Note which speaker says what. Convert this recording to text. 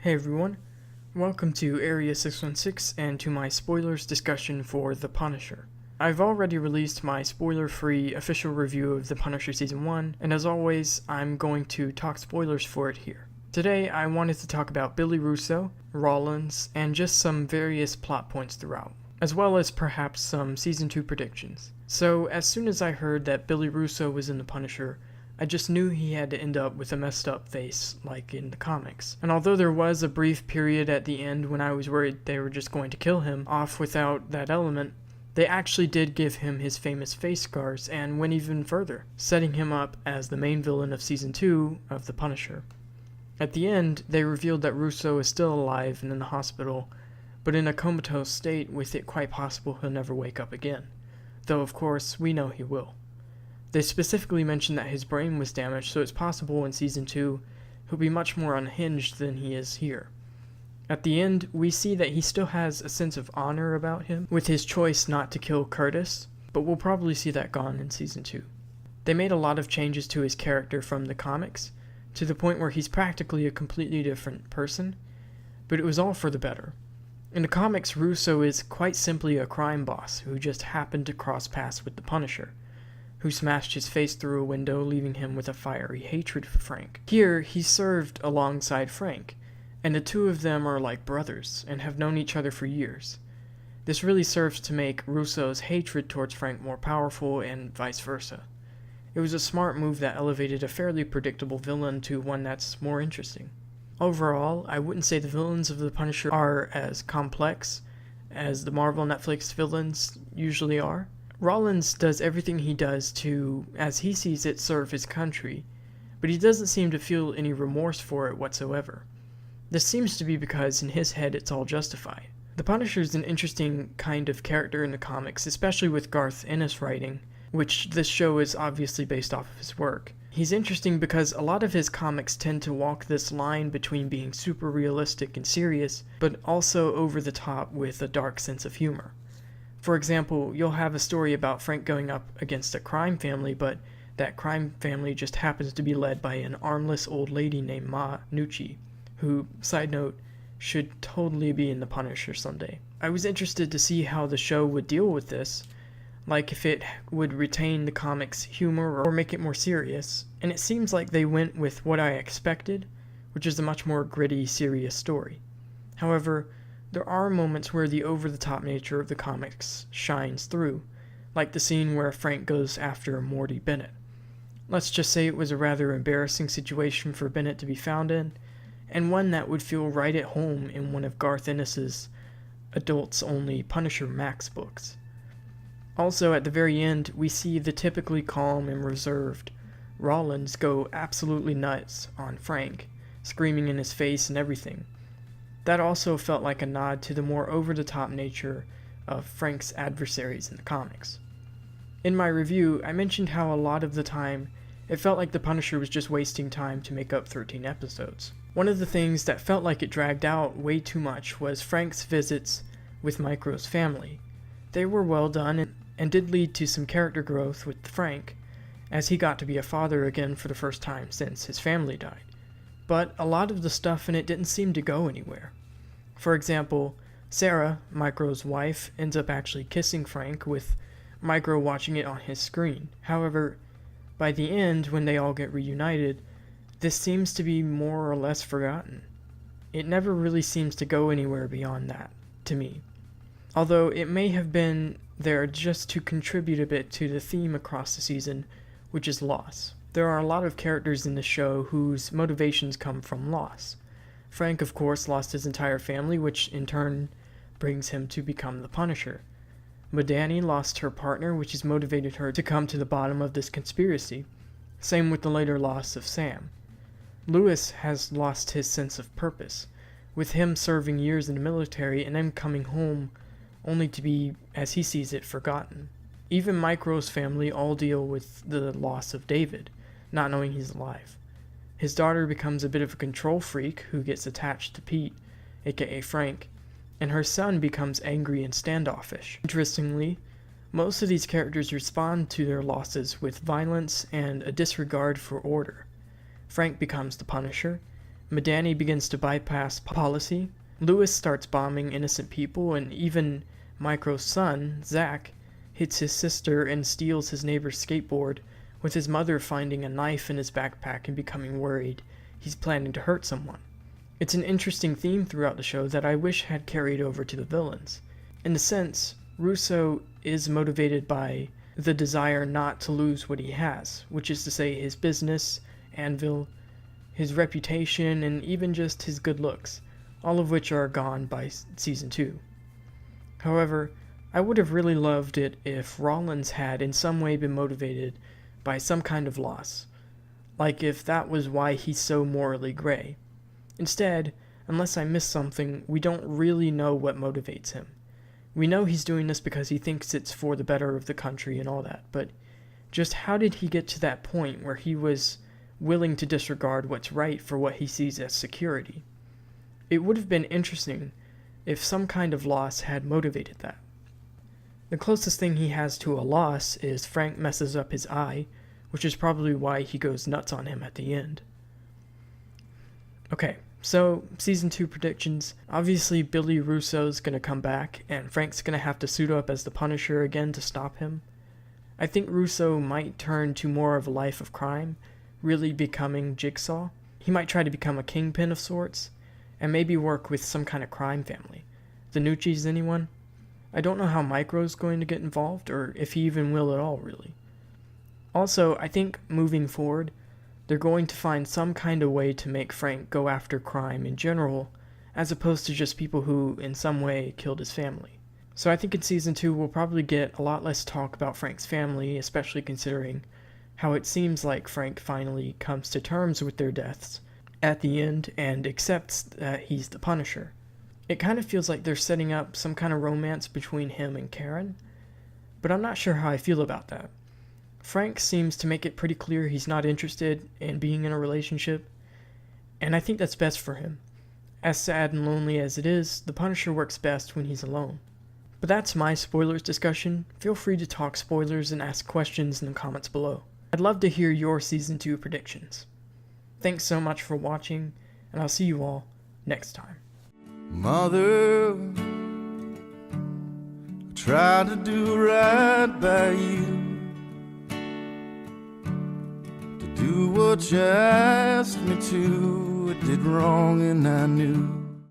Speaker 1: Hey everyone, welcome to Area 616 and to my spoilers discussion for The Punisher. I've already released my spoiler-free official review of The Punisher Season 1, and as always, I'm going to talk spoilers for it here. Today, I wanted to talk about Billy Russo, Rollins, and just some various plot points throughout, as well as perhaps some Season 2 predictions. So, as soon as I heard that Billy Russo was in The Punisher, I just knew he had to end up with a messed up face, like in the comics. And although there was a brief period at the end when I was worried they were just going to kill him off without that element, they actually did give him his famous face scars and went even further, setting him up as the main villain of Season 2 of The Punisher. At the end, they revealed that Russo is still alive and in the hospital, but in a comatose state with it quite possible he'll never wake up again. Though of course, we know he will. They specifically mentioned that his brain was damaged, so it's possible in Season 2 he'll be much more unhinged than he is here. At the end, we see that he still has a sense of honor about him, with his choice not to kill Curtis, but we'll probably see that gone in Season 2. They made a lot of changes to his character from the comics, to the point where he's practically a completely different person, but it was all for the better. In the comics, Russo is quite simply a crime boss who just happened to cross paths with the Punisher, who smashed his face through a window, leaving him with a fiery hatred for Frank. Here, he served alongside Frank, and the two of them are like brothers, and have known each other for years. This really serves to make Russo's hatred towards Frank more powerful, and vice versa. It was a smart move that elevated a fairly predictable villain to one that's more interesting. Overall, I wouldn't say the villains of The Punisher are as complex as the Marvel Netflix villains usually are. Rollins does everything he does to, as he sees it, serve his country, but he doesn't seem to feel any remorse for it whatsoever. This seems to be because in his head it's all justified. The Punisher is an interesting kind of character in the comics, especially with Garth Ennis writing, which this show is obviously based off of his work. He's interesting because a lot of his comics tend to walk this line between being super realistic and serious, but also over the top with a dark sense of humor. For example, you'll have a story about Frank going up against a crime family, but that crime family just happens to be led by an armless old lady named Ma Nucci, who, side note, should totally be in The Punisher someday. I was interested to see how the show would deal with this, like if it would retain the comic's humor or make it more serious, and it seems like they went with what I expected, which is a much more gritty, serious story. However, there are moments where the over-the-top nature of the comics shines through, like the scene where Frank goes after Morty Bennett. Let's just say it was a rather embarrassing situation for Bennett to be found in, and one that would feel right at home in one of Garth Ennis's adults-only Punisher Max books. Also, at the very end, we see the typically calm and reserved Rollins go absolutely nuts on Frank, screaming in his face and everything. That also felt like a nod to the more over-the-top nature of Frank's adversaries in the comics. In my review, I mentioned how a lot of the time, it felt like The Punisher was just wasting time to make up 13 episodes. One of the things that felt like it dragged out way too much was Frank's visits with Micro's family. They were well done and did lead to some character growth with Frank, as he got to be a father again for the first time since his family died. But a lot of the stuff in it didn't seem to go anywhere. For example, Sarah, Micro's wife, ends up actually kissing Frank, with Micro watching it on his screen. However, by the end, when they all get reunited, this seems to be more or less forgotten. It never really seems to go anywhere beyond that, to me. Although it may have been there just to contribute a bit to the theme across the season, which is loss. There are a lot of characters in the show whose motivations come from loss. Frank, of course, lost his entire family, which in turn brings him to become the Punisher. Madani lost her partner, which has motivated her to come to the bottom of this conspiracy. Same with the later loss of Sam. Lewis has lost his sense of purpose, with him serving years in the military and then coming home only to be, as he sees it, forgotten. Even Micro's family all deal with the loss of David, not knowing he's alive. His daughter becomes a bit of a control freak who gets attached to Pete, aka Frank, and her son becomes angry and standoffish. Interestingly, most of these characters respond to their losses with violence and a disregard for order. Frank becomes the Punisher, Madani begins to bypass policy, Lewis starts bombing innocent people, and even Micro's son, Zack, hits his sister and steals his neighbor's skateboard, with his mother finding a knife in his backpack and becoming worried he's planning to hurt someone. It's an interesting theme throughout the show that I wish had carried over to the villains. In a sense, Russo is motivated by the desire not to lose what he has, which is to say his business, Anvil, his reputation, and even just his good looks, all of which are gone by Season 2. However, I would have really loved it if Rollins had in some way been motivated by some kind of loss, like if that was why he's so morally gray. Instead, unless I missed something, we don't really know what motivates him. We know he's doing this because he thinks it's for the better of the country and all that, but just how did he get to that point where he was willing to disregard what's right for what he sees as security? It would have been interesting if some kind of loss had motivated that. The closest thing he has to a loss is Frank messes up his eye, which is probably why he goes nuts on him at the end. Okay, so Season 2 predictions. Obviously Billy Russo's gonna come back, and Frank's gonna have to suit up as the Punisher again to stop him. I think Russo might turn to more of a life of crime, really becoming Jigsaw. He might try to become a kingpin of sorts, and maybe work with some kind of crime family. The Nucci's, anyone? I don't know how Micro's going to get involved, or if he even will at all, really. Also, I think moving forward, they're going to find some kind of way to make Frank go after crime in general, as opposed to just people who, in some way, killed his family. So I think in Season 2 we'll probably get a lot less talk about Frank's family, especially considering how it seems like Frank finally comes to terms with their deaths at the end and accepts that he's the Punisher. It kind of feels like they're setting up some kind of romance between him and Karen, but I'm not sure how I feel about that. Frank seems to make it pretty clear he's not interested in being in a relationship, and I think that's best for him. As sad and lonely as it is, the Punisher works best when he's alone. But that's my spoilers discussion. Feel free to talk spoilers and ask questions in the comments below. I'd love to hear your Season 2 predictions. Thanks so much for watching, and I'll see you all next time.
Speaker 2: Mother, I tried to do right by you, to do what you asked me to. I did wrong and I knew.